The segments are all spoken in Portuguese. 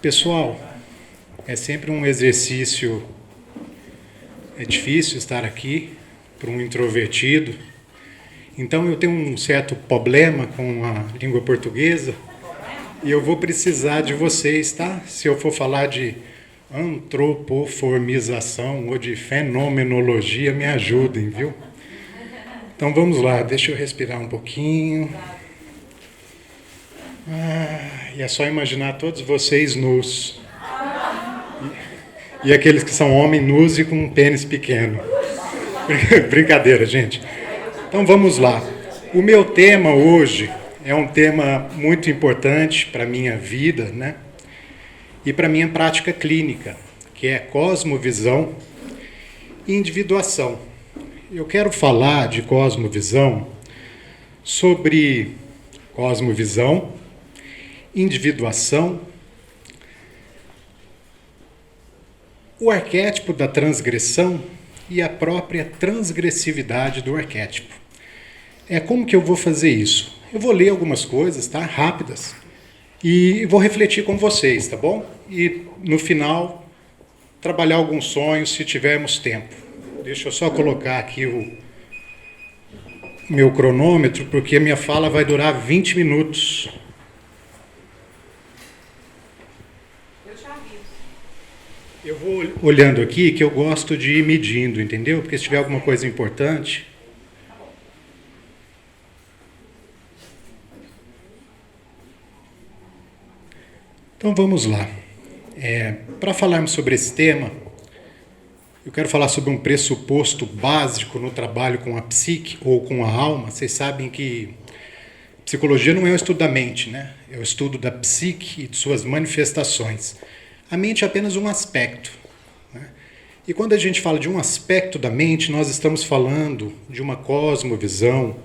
Pessoal, é sempre um exercício, é difícil estar aqui para um introvertido, então eu tenho um certo problema com a língua portuguesa e eu vou precisar de vocês, tá? Se eu for falar de antropoformização ou de fenomenologia, me ajudem, viu? Então vamos lá, deixa eu respirar um pouquinho. E é só imaginar todos vocês nus. E aqueles que são homens nus e com um pênis pequeno. Brincadeira, gente. Então vamos lá. O meu tema hoje é um tema muito importante para a minha vida, né? E para a minha prática clínica, que é cosmovisão e individuação. Eu quero falar de cosmovisão sobre cosmovisão, individuação, o arquétipo da transgressão e a própria transgressividade do arquétipo. Como que eu vou fazer isso? Eu vou ler algumas coisas, tá? Rápidas, e vou refletir com vocês, tá bom? E no final, trabalhar alguns sonhos se tivermos tempo. Deixa eu só colocar aqui o meu cronômetro, porque a minha fala vai durar 20 minutos. Eu vou olhando aqui, que eu gosto de ir medindo, entendeu? Porque se tiver alguma coisa importante... Então vamos lá. Para falarmos sobre esse tema, eu quero falar sobre um pressuposto básico no trabalho com a psique ou com a alma. Vocês sabem que psicologia não é o estudo da mente, né? É o estudo da psique e de suas manifestações. A mente é apenas um aspecto, né? E quando a gente fala de um aspecto da mente, nós estamos falando de uma cosmovisão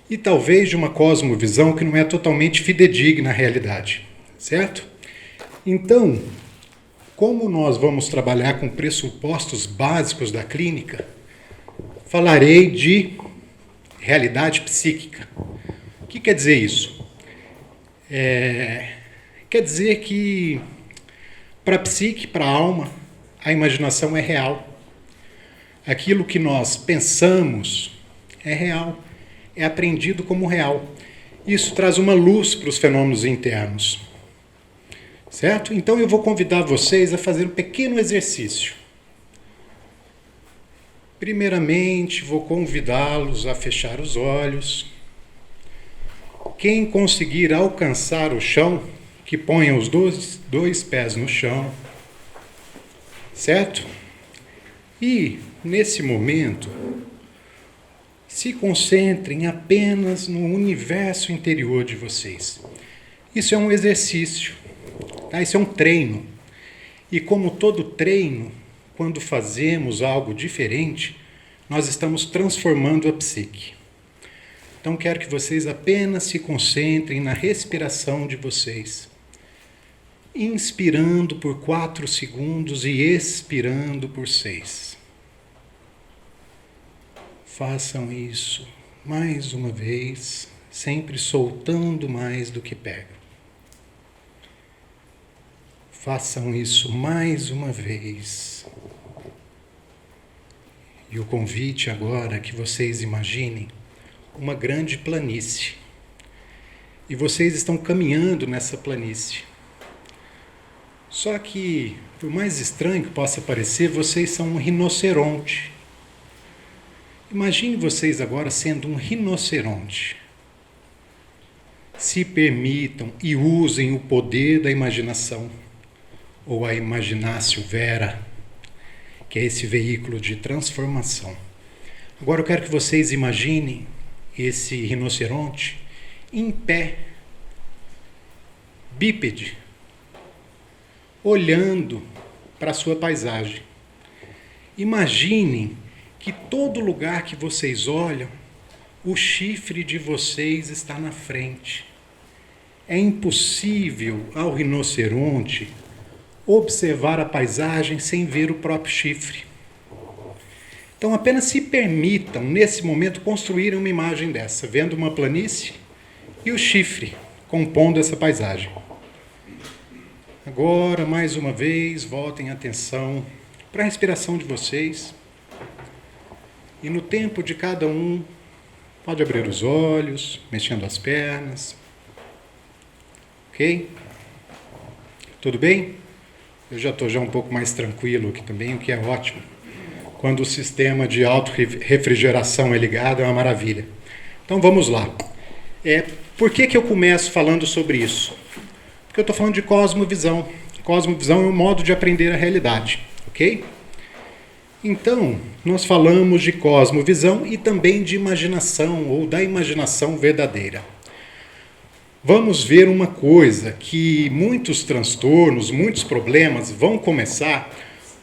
e talvez de uma cosmovisão que não é totalmente fidedigna à realidade, certo? Então, como nós vamos trabalhar com pressupostos básicos da clínica, falarei de realidade psíquica. O que quer dizer isso? Quer dizer que para a psique, para a alma, a imaginação é real. Aquilo que nós pensamos é real, é aprendido como real. Isso traz uma luz para os fenômenos internos. Certo? Então eu vou convidar vocês a fazer um pequeno exercício. Primeiramente, vou convidá-los a fechar os olhos. Quem conseguir alcançar o chão, que ponha os dois pés no chão, certo? E, nesse momento, se concentrem apenas no universo interior de vocês. Isso é um exercício, tá? Isso é um treino. E como todo treino, quando fazemos algo diferente, nós estamos transformando a psique. Então, quero que vocês apenas se concentrem na respiração de vocês. Inspirando por 4 segundos e expirando por 6. Façam isso mais uma vez, sempre soltando mais do que pegam. Façam isso mais uma vez. E o convite agora é que vocês imaginem uma grande planície. E vocês estão caminhando nessa planície. Só que, por mais estranho que possa parecer, vocês são um rinoceronte. Imagine vocês agora sendo um rinoceronte. Se permitam e usem o poder da imaginação, ou a imaginácio vera, que é esse veículo de transformação. Agora eu quero que vocês imaginem esse rinoceronte em pé, bípede, olhando para a sua paisagem. Imaginem que todo lugar que vocês olham, o chifre de vocês está na frente. É impossível ao rinoceronte observar a paisagem sem ver o próprio chifre. Então, apenas se permitam, nesse momento, construir uma imagem dessa, vendo uma planície e o chifre compondo essa paisagem. Agora, mais uma vez, voltem a atenção para a respiração de vocês. E no tempo de cada um, pode abrir os olhos, mexendo as pernas. Ok? Tudo bem? Eu já estou um pouco mais tranquilo aqui também, o que é ótimo. Quando o sistema de auto-refrigeração é ligado, é uma maravilha. Então vamos lá. Por que eu começo falando sobre isso? Porque eu estou falando de cosmovisão. Cosmovisão é um modo de aprender a realidade, ok? Então, nós falamos de cosmovisão e também de imaginação, ou da imaginação verdadeira. Vamos ver uma coisa, que muitos transtornos, muitos problemas vão começar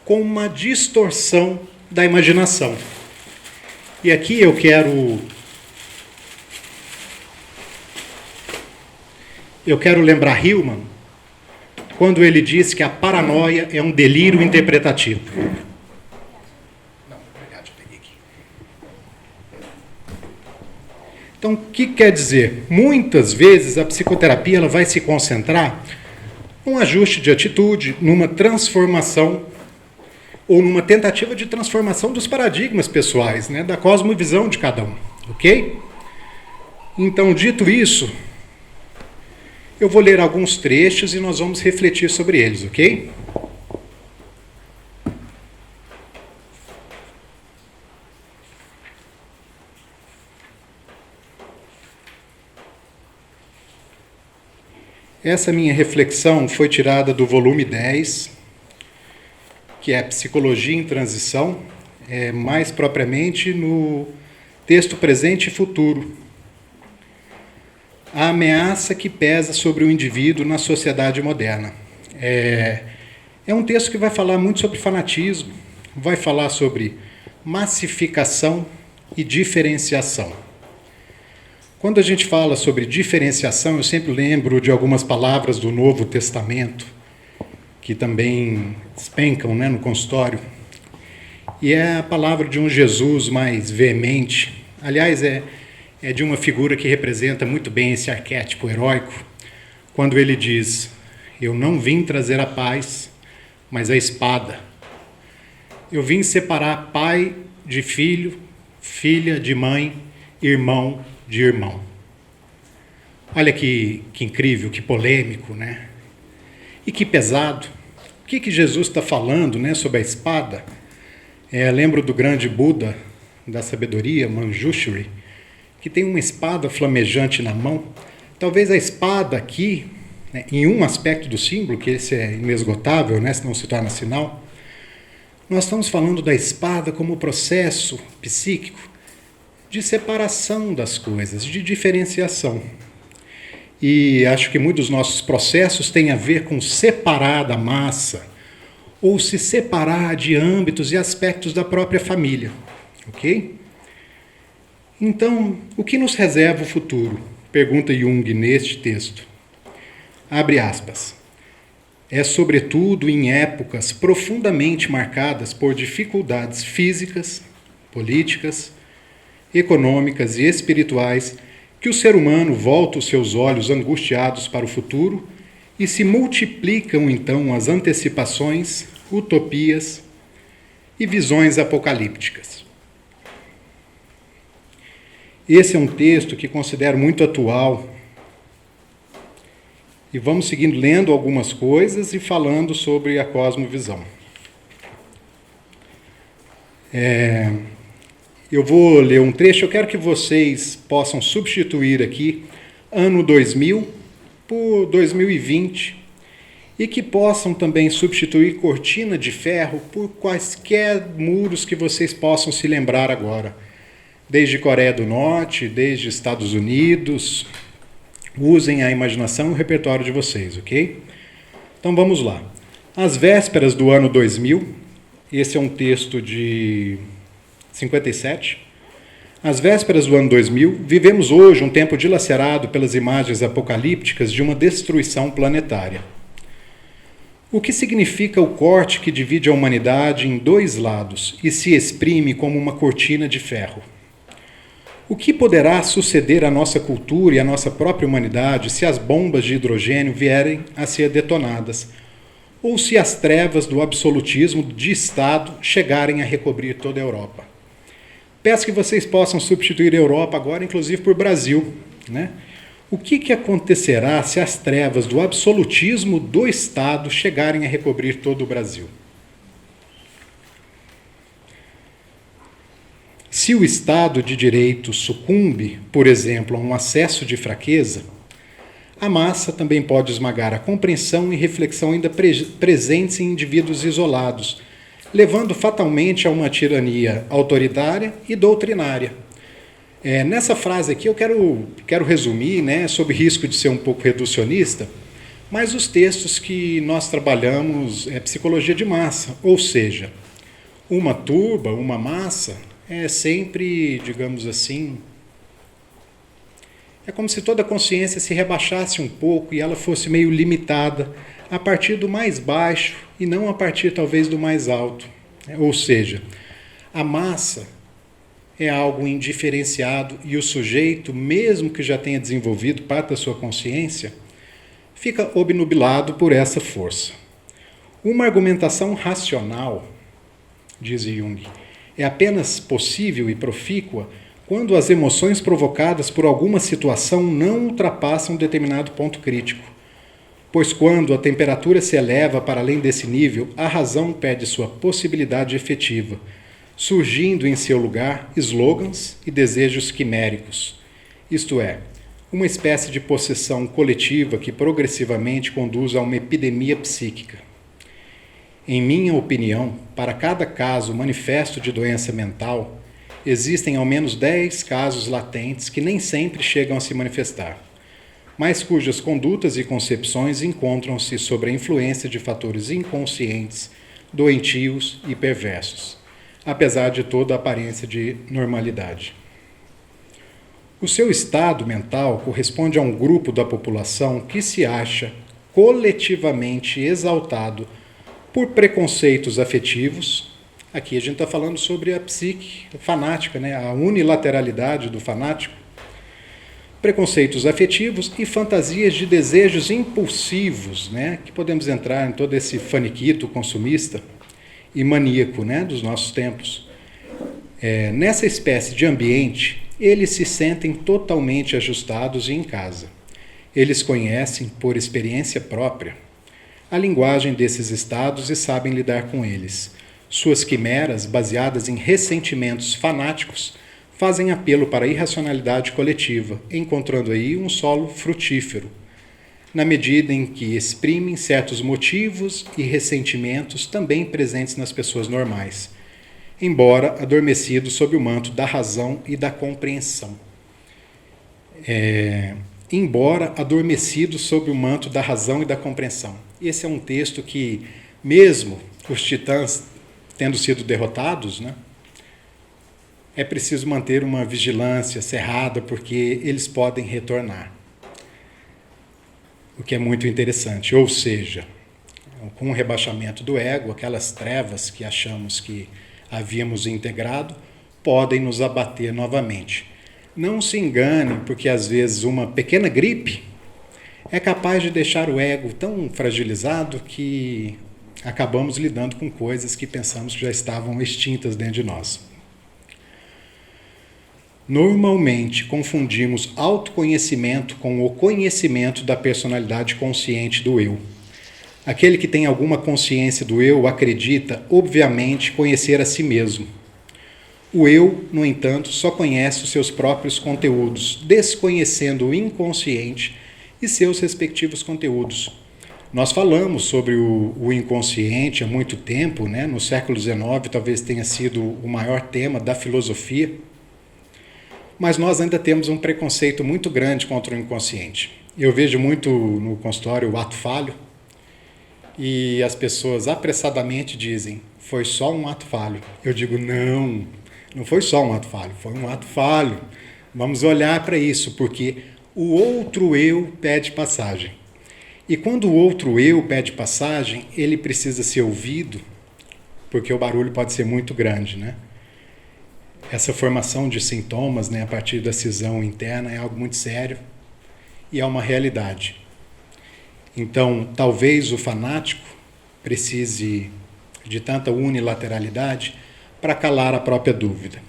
com uma distorção da imaginação. E aqui eu quero lembrar Hillman, quando ele diz que a paranoia é um delírio interpretativo. Então, o que quer dizer? Muitas vezes a psicoterapia ela vai se concentrar num ajuste de atitude, numa transformação ou numa tentativa de transformação dos paradigmas pessoais, né, da cosmovisão de cada um, ok? Então, dito isso, eu vou ler alguns trechos e nós vamos refletir sobre eles, ok? Essa minha reflexão foi tirada do volume 10, que é Psicologia em Transição, mais propriamente no texto Presente e Futuro. A ameaça que pesa sobre o indivíduo na sociedade moderna. É um texto que vai falar muito sobre fanatismo, vai falar sobre massificação e diferenciação. Quando a gente fala sobre diferenciação, eu sempre lembro de algumas palavras do Novo Testamento, que também despencam, né, no consultório. E é a palavra de um Jesus mais veemente. Aliás, é de uma figura que representa muito bem esse arquétipo heróico, quando ele diz: eu não vim trazer a paz, mas a espada. Eu vim separar pai de filho, filha de mãe, irmão de irmão. Olha que incrível, que polêmico, né? E que pesado. O que Jesus está falando, né, sobre a espada? Lembro do grande Buda da sabedoria, Manjushri, que tem uma espada flamejante na mão. Talvez a espada aqui, né, em um aspecto do símbolo, que esse é inesgotável, né, senão se torna sinal, nós estamos falando da espada como processo psíquico de separação das coisas, de diferenciação. E acho que muitos dos nossos processos têm a ver com separar da massa, ou se separar de âmbitos e aspectos da própria família, ok? Então, o que nos reserva o futuro? Pergunta Jung neste texto. Abre aspas. É sobretudo em épocas profundamente marcadas por dificuldades físicas, políticas, econômicas e espirituais que o ser humano volta os seus olhos angustiados para o futuro e se multiplicam então as antecipações, utopias e visões apocalípticas. Esse é um texto que considero muito atual. E vamos seguindo lendo algumas coisas e falando sobre a cosmovisão. Eu vou ler um trecho, eu quero que vocês possam substituir aqui ano 2000 por 2020 e que possam também substituir cortina de ferro por quaisquer muros que vocês possam se lembrar agora. Desde Coreia do Norte, desde Estados Unidos. Usem a imaginação e o repertório de vocês, ok? Então vamos lá. Às vésperas do ano 2000, esse é um texto de 57. Às vésperas do ano 2000, vivemos hoje um tempo dilacerado pelas imagens apocalípticas de uma destruição planetária. O que significa o corte que divide a humanidade em dois lados e se exprime como uma cortina de ferro? O que poderá suceder à nossa cultura e à nossa própria humanidade se as bombas de hidrogênio vierem a ser detonadas? Ou se as trevas do absolutismo de Estado chegarem a recobrir toda a Europa? Peço que vocês possam substituir a Europa agora, inclusive por Brasil, né? O que acontecerá se as trevas do absolutismo do Estado chegarem a recobrir todo o Brasil? Se o Estado de Direito sucumbe, por exemplo, a um acesso de fraqueza, a massa também pode esmagar a compreensão e reflexão ainda presentes em indivíduos isolados, levando fatalmente a uma tirania autoritária e doutrinária. Nessa frase aqui eu quero resumir, né, sob risco de ser um pouco reducionista, mas os textos que nós trabalhamos é psicologia de massa, ou seja, uma turba, uma massa, é sempre, digamos assim, é como se toda a consciência se rebaixasse um pouco e ela fosse meio limitada a partir do mais baixo e não a partir talvez do mais alto. Ou seja, a massa é algo indiferenciado e o sujeito, mesmo que já tenha desenvolvido parte da sua consciência, fica obnubilado por essa força. Uma argumentação racional, diz Jung, é apenas possível e profícua quando as emoções provocadas por alguma situação não ultrapassam um determinado ponto crítico. Pois quando a temperatura se eleva para além desse nível, a razão perde sua possibilidade efetiva, surgindo em seu lugar slogans e desejos quiméricos, isto é, uma espécie de possessão coletiva que progressivamente conduz a uma epidemia psíquica. Em minha opinião, para cada caso manifesto de doença mental, existem ao menos 10 casos latentes que nem sempre chegam a se manifestar, mas cujas condutas e concepções encontram-se sob a influência de fatores inconscientes, doentios e perversos, apesar de toda a aparência de normalidade. O seu estado mental corresponde a um grupo da população que se acha coletivamente exaltado por preconceitos afetivos. Aqui a gente está falando sobre a psique fanática, né? A unilateralidade do fanático. Preconceitos afetivos e fantasias de desejos impulsivos, né? Que podemos entrar em todo esse faniquito consumista e maníaco, né? Dos nossos tempos. Nessa espécie de ambiente, eles se sentem totalmente ajustados e em casa. Eles conhecem, por experiência própria, a linguagem desses estados e sabem lidar com eles. Suas quimeras, baseadas em ressentimentos fanáticos, fazem apelo para a irracionalidade coletiva, encontrando aí um solo frutífero, na medida em que exprimem certos motivos e ressentimentos também presentes nas pessoas normais, embora adormecidos sob o manto da razão e da compreensão. Embora adormecidos sob o manto da razão e da compreensão. Esse é um texto que, mesmo os titãs tendo sido derrotados, né, é preciso manter uma vigilância cerrada, porque eles podem retornar. O que é muito interessante. Ou seja, com o rebaixamento do ego, aquelas trevas que achamos que havíamos integrado, podem nos abater novamente. Não se enganem, porque às vezes uma pequena gripe é capaz de deixar o ego tão fragilizado que acabamos lidando com coisas que pensamos que já estavam extintas dentro de nós. Normalmente confundimos autoconhecimento com o conhecimento da personalidade consciente do eu. Aquele que tem alguma consciência do eu acredita, obviamente, conhecer a si mesmo. O eu, no entanto, só conhece os seus próprios conteúdos, desconhecendo o inconsciente e seus respectivos conteúdos. Nós falamos sobre o inconsciente há muito tempo, né? No século XIX talvez tenha sido o maior tema da filosofia, mas nós ainda temos um preconceito muito grande contra o inconsciente. Eu vejo muito no consultório o ato falho, e as pessoas apressadamente dizem, foi só um ato falho. Eu digo, não foi só um ato falho, foi um ato falho. Vamos olhar para isso, porque o outro eu pede passagem. E quando o outro eu pede passagem, ele precisa ser ouvido, porque o barulho pode ser muito grande, né? Essa formação de sintomas, né, a partir da cisão interna é algo muito sério e é uma realidade. Então, talvez o fanático precise de tanta unilateralidade para calar a própria dúvida.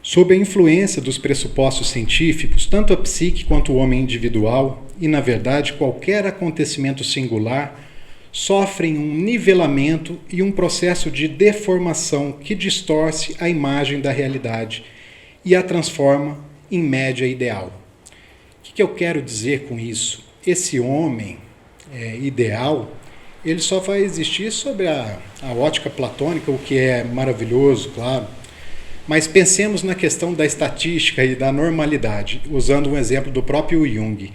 Sob a influência dos pressupostos científicos, tanto a psique quanto o homem individual, e na verdade qualquer acontecimento singular, sofrem um nivelamento e um processo de deformação que distorce a imagem da realidade e a transforma em média ideal. O que eu quero dizer com isso? Esse homem ideal, ele só vai existir sob a ótica platônica, o que é maravilhoso, claro. Mas pensemos na questão da estatística e da normalidade, usando um exemplo do próprio Jung.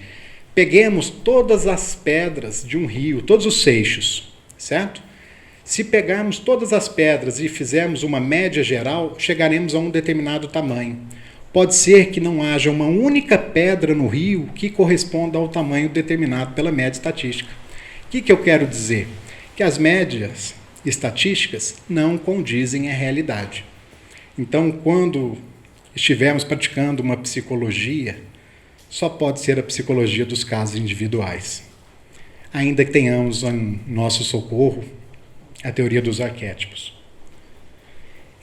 Peguemos todas as pedras de um rio, todos os seixos, certo? Se pegarmos todas as pedras e fizermos uma média geral, chegaremos a um determinado tamanho. Pode ser que não haja uma única pedra no rio que corresponda ao tamanho determinado pela média estatística. O que eu quero dizer? Que as médias estatísticas não condizem à realidade. Então, quando estivermos praticando uma psicologia, só pode ser a psicologia dos casos individuais. Ainda que tenhamos em nosso socorro a teoria dos arquétipos.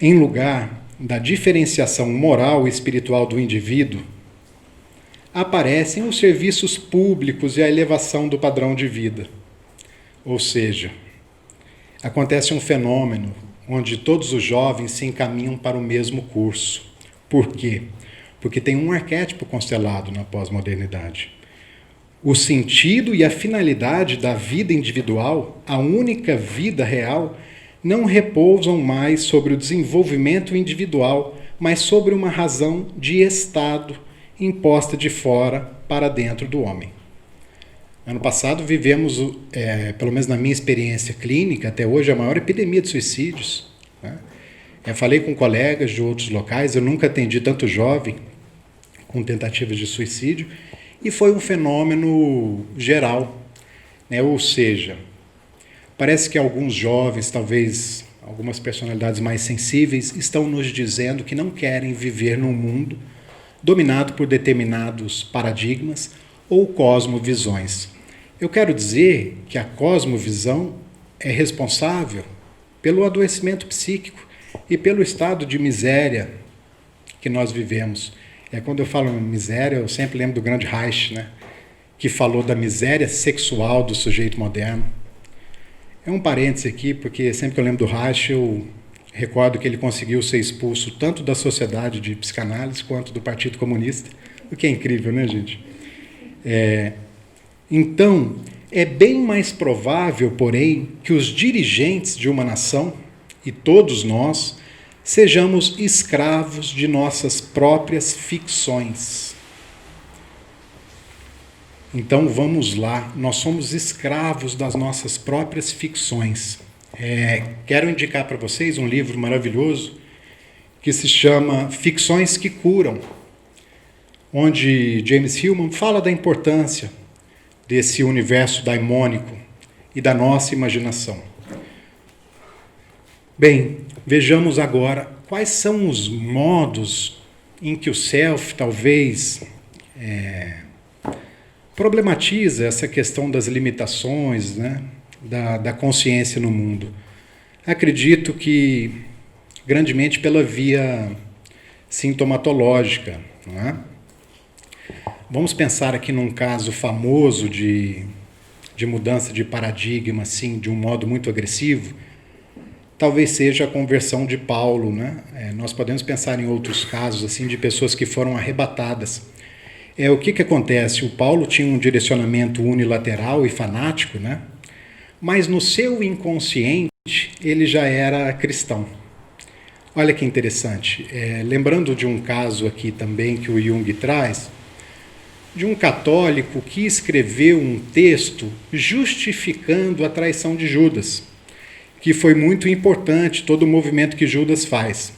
Em lugar da diferenciação moral e espiritual do indivíduo, aparecem os serviços públicos e a elevação do padrão de vida. Ou seja, acontece um fenômeno onde todos os jovens se encaminham para o mesmo curso. Por quê? Porque tem um arquétipo constelado na pós-modernidade. O sentido e a finalidade da vida individual, a única vida real, não repousam mais sobre o desenvolvimento individual, mas sobre uma razão de Estado imposta de fora para dentro do homem. Ano passado vivemos, pelo menos na minha experiência clínica, até hoje, a maior epidemia de suicídios. Né? Eu falei com colegas de outros locais, eu nunca atendi tanto jovem com tentativas de suicídio, e foi um fenômeno geral. Né? Ou seja, parece que alguns jovens, talvez algumas personalidades mais sensíveis, estão nos dizendo que não querem viver num mundo dominado por determinados paradigmas ou cosmovisões. Eu quero dizer que a cosmovisão é responsável pelo adoecimento psíquico e pelo estado de miséria que nós vivemos. Quando eu falo miséria, eu sempre lembro do grande Reich, né, que falou da miséria sexual do sujeito moderno. É um parêntese aqui, porque sempre que eu lembro do Reich, eu recordo que ele conseguiu ser expulso tanto da Sociedade de Psicanálise quanto do Partido Comunista, o que é incrível, né, gente? Então, é bem mais provável, porém, que os dirigentes de uma nação, e todos nós, sejamos escravos de nossas próprias ficções. Então, vamos lá, nós somos escravos das nossas próprias ficções. Quero indicar para vocês um livro maravilhoso que se chama Ficções que Curam, onde James Hillman fala da importância desse universo daimônico e da nossa imaginação. Bem, vejamos agora quais são os modos em que o self talvez problematiza essa questão das limitações, né, da consciência no mundo. Acredito que grandemente pela via sintomatológica, não é? Vamos pensar aqui num caso famoso de mudança de paradigma, assim, de um modo muito agressivo. Talvez seja a conversão de Paulo, né? Nós podemos pensar em outros casos assim de pessoas que foram arrebatadas. O que acontece? O Paulo tinha um direcionamento unilateral e fanático, né? Mas no seu inconsciente ele já era cristão. Olha que interessante. Lembrando de um caso aqui também que o Jung traz, de um católico que escreveu um texto justificando a traição de Judas, que foi muito importante, todo o movimento que Judas faz.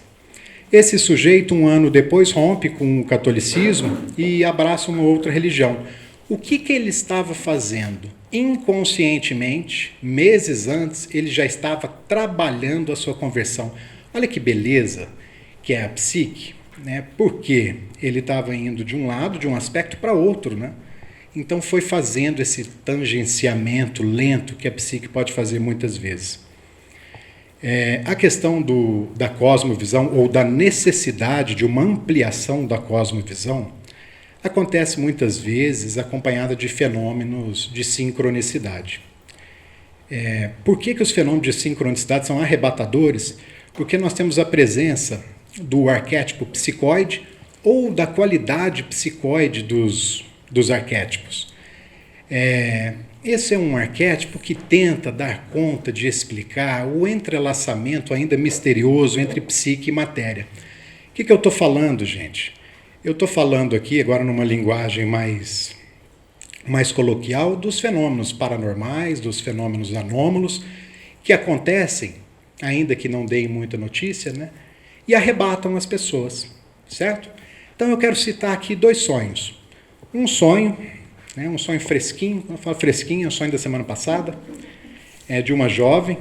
Esse sujeito, um ano depois, rompe com o catolicismo e abraça uma outra religião. O que ele estava fazendo? Inconscientemente, meses antes, ele já estava trabalhando a sua conversão. Olha que beleza que é a psique, né? Porque ele estava indo de um lado, de um aspecto, para outro, né? Então foi fazendo esse tangenciamento lento que a psique pode fazer muitas vezes. A questão da cosmovisão ou da necessidade de uma ampliação da cosmovisão acontece muitas vezes acompanhada de fenômenos de sincronicidade. Por que os fenômenos de sincronicidade são arrebatadores? Porque nós temos a presença do arquétipo psicoide ou da qualidade psicoide dos arquétipos. Esse é um arquétipo que tenta dar conta de explicar o entrelaçamento ainda misterioso entre psique e matéria. O que eu estou falando, gente? Eu estou falando aqui, agora numa linguagem mais coloquial, dos fenômenos paranormais, dos fenômenos anômalos, que acontecem, ainda que não deem muita notícia, né? E arrebatam as pessoas, certo? Então eu quero citar aqui 2 sonhos. Um sonho, né, um sonho fresquinho, quando eu falo fresquinho, é um sonho da semana passada, de uma jovem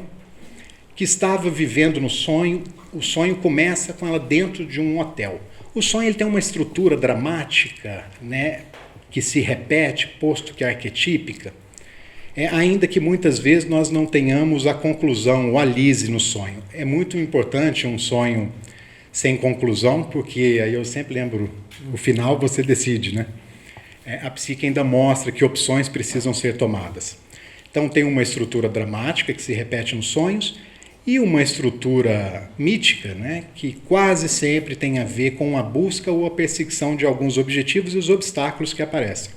que estava vivendo no sonho. O sonho começa com ela dentro de um hotel. O sonho ele tem uma estrutura dramática, né, que se repete, posto que é arquetípica, ainda que muitas vezes nós não tenhamos a conclusão, o alise no sonho. É muito importante um sonho sem conclusão, porque aí eu sempre lembro, o final você decide, né? A psique ainda mostra que opções precisam ser tomadas. Então tem uma estrutura dramática que se repete nos sonhos e uma estrutura mítica, né, que quase sempre tem a ver com a busca ou a perseguição de alguns objetivos e os obstáculos que aparecem.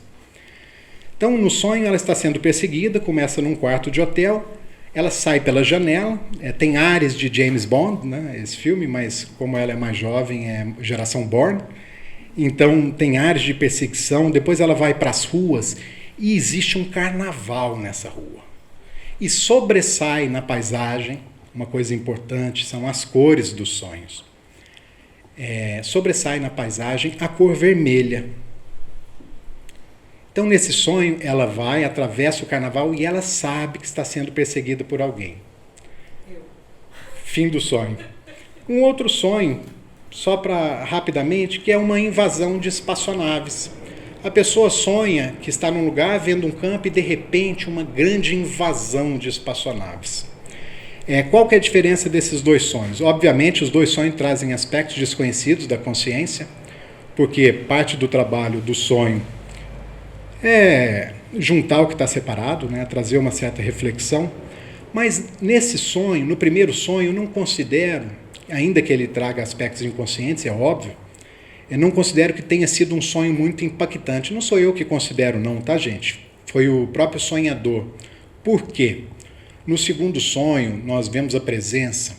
Então no sonho ela está sendo perseguida, começa num quarto de hotel, ela sai pela janela, tem áreas de James Bond, né, esse filme, mas como ela é mais jovem, é geração Bourne. Então tem áreas de perseguição, depois ela vai para as ruas e existe um carnaval nessa rua. E sobressai na paisagem, uma coisa importante, são as cores dos sonhos. Sobressai na paisagem a cor vermelha. Então nesse sonho ela vai, atravessa o carnaval e ela sabe que está sendo perseguida por alguém. Fim do sonho. Um outro sonho, só para rapidamente, que é uma invasão de espaçonaves. A pessoa sonha que está num lugar, vendo um campo e de repente uma grande invasão de espaçonaves. Qual que é a diferença desses 2 sonhos? Obviamente os 2 sonhos trazem aspectos desconhecidos da consciência, porque parte do trabalho do sonho é juntar o que está separado, né, trazer uma certa reflexão, mas nesse sonho, no primeiro sonho, eu não considero, ainda que ele traga aspectos inconscientes, é óbvio, eu não considero que tenha sido um sonho muito impactante. Não sou eu que considero não, tá, gente? Foi o próprio sonhador. Por quê? No segundo sonho, nós vemos a presença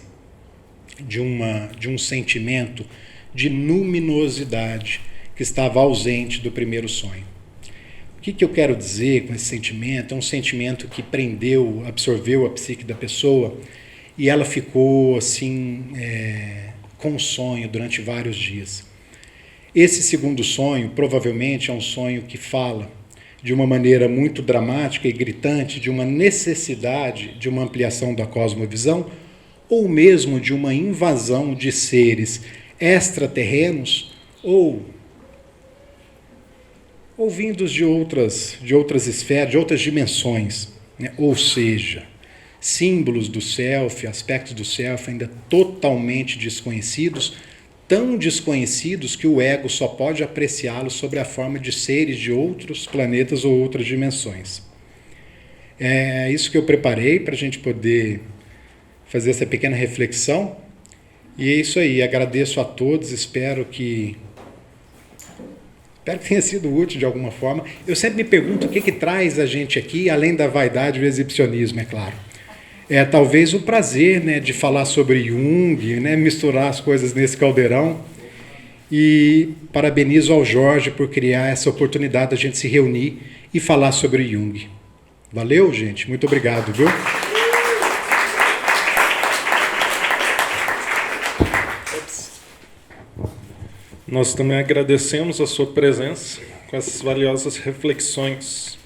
de um sentimento de luminosidade que estava ausente do primeiro sonho. O que eu quero dizer com esse sentimento? É um sentimento que prendeu, absorveu a psique da pessoa e ela ficou assim, com o sonho durante vários dias. Esse segundo sonho provavelmente é um sonho que fala de uma maneira muito dramática e gritante de uma necessidade de uma ampliação da cosmovisão ou mesmo de uma invasão de seres extraterrenos ou vindos de outras esferas, de outras dimensões, né? Ou seja, símbolos do self, aspectos do self ainda totalmente desconhecidos, tão desconhecidos que o ego só pode apreciá-los sob a forma de seres de outros planetas ou outras dimensões. É isso que eu preparei para a gente poder fazer essa pequena reflexão. E é isso aí, agradeço a todos, espero que tenha sido útil de alguma forma. Eu sempre me pergunto o que traz a gente aqui, além da vaidade e o exibicionismo, é claro. Talvez o prazer, né, de falar sobre Jung, né, misturar as coisas nesse caldeirão. E parabenizo ao Jorge por criar essa oportunidade da gente se reunir e falar sobre Jung. Valeu, gente? Muito obrigado, viu? Nós também agradecemos a sua presença com essas valiosas reflexões.